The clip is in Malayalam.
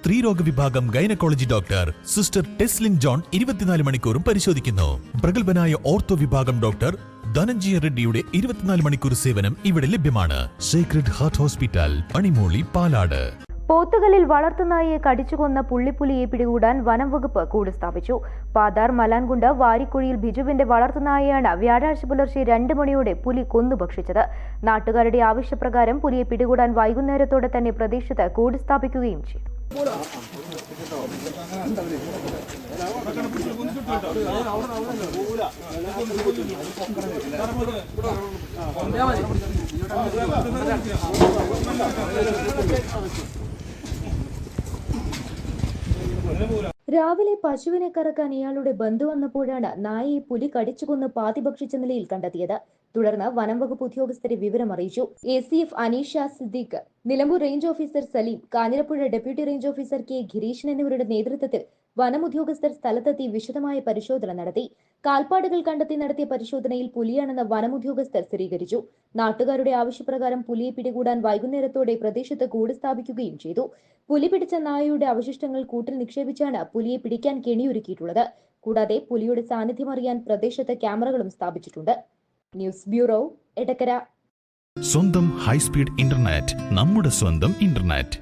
സ്ത്രീരോഗ വിഭാഗം gynaecology doctor sister Teslin John 24 മണിക്കൂറും പരിശോധിക്കുന്നു. പ്രഗത്ഭനായ ഓർത്തോ വിഭാഗം ഡോക്ടർ ധനഞ്ജയ റെഡ്ഡിയുടെ 24 മണിക്കൂർ സേവനം ഇവിടെ ലഭ്യമാണ്. Sacred Heart Hospital, Panimooli, Palad. പോത്തുകലിൽ വളർത്തുനായയെ കടിച്ചുകൊന്ന പുള്ളിപ്പുലിയെ പിടികൂടാൻ വനം വകുപ്പ് കൂട് സ്ഥാപിച്ചു. പാതാർ മലാൻകുണ്ട് വാരിക്കുഴിയിൽ ബിജുവിന്റെ വളർത്തുനായയാണ് വ്യാഴാഴ്ച പുലർച്ചെ 2 മണിയോടെ പുലി കൊന്നുഭക്ഷിച്ചത്. നാട്ടുകാരുടെ ആവശ്യപ്രകാരം പുലിയെ പിടികൂടാൻ വൈകുന്നേരത്തോടെ തന്നെ പ്രദേശത്ത് കൂട് സ്ഥാപിക്കുകയും ചെയ്തു. രാവിലെ പശുവിനെ കറക്കാൻ ഇയാളുടെ ബന്ധു വന്നപ്പോഴാണ് നായയെ പുലി കടിച്ചുകൊന്ന് പാതി ഭക്ഷിച്ച നിലയിൽ കണ്ടെത്തിയത്. തുടർന്ന് വനം വകുപ്പ് ഉദ്യോഗസ്ഥരെ വിവരം അറിയിച്ചു. ACF Aneesha Siddique, Nilambur range officer Saleem, Kanjirappuzha deputy range officer K Gireeshan എന്നിവരുടെ നേതൃത്വത്തിൽ വനം ഉദ്യോഗസ്ഥർ സ്ഥലത്തെത്തി വിശദമായ പരിശോധന നടത്തി. കാൽപ്പാടുകൾ കണ്ടെത്തി നടത്തിയ പരിശോധനയിൽ പുലിയാണെന്ന് വനം ഉദ്യോഗസ്ഥർ സ്ഥിരീകരിച്ചു. നാട്ടുകാരുടെ ആവശ്യപ്രകാരം പുലിയെ പിടികൂടാൻ വൈകുന്നേരത്തോടെ പ്രദേശത്ത് കൂട് സ്ഥാപിക്കുകയും ചെയ്തു. പുലി പിടിച്ച നായയുടെ അവശിഷ്ടങ്ങൾ കൂട്ടിൽ നിക്ഷേപിച്ചാണ് പുലിയെ പിടിക്കാൻ കെണിയൊരുക്കിയിട്ടുള്ളത്. കൂടാതെ പുലിയുടെ സാന്നിധ്യം അറിയാൻ പ്രദേശത്ത് ക്യാമറകളും സ്ഥാപിച്ചിട്ടുണ്ട്. News bureau, Edakkara. സ്വന്തം ഹൈസ്പീഡ് ഇന്റർനെറ്റ്, നമ്മുടെ സ്വന്തം ഇന്റർനെറ്റ്.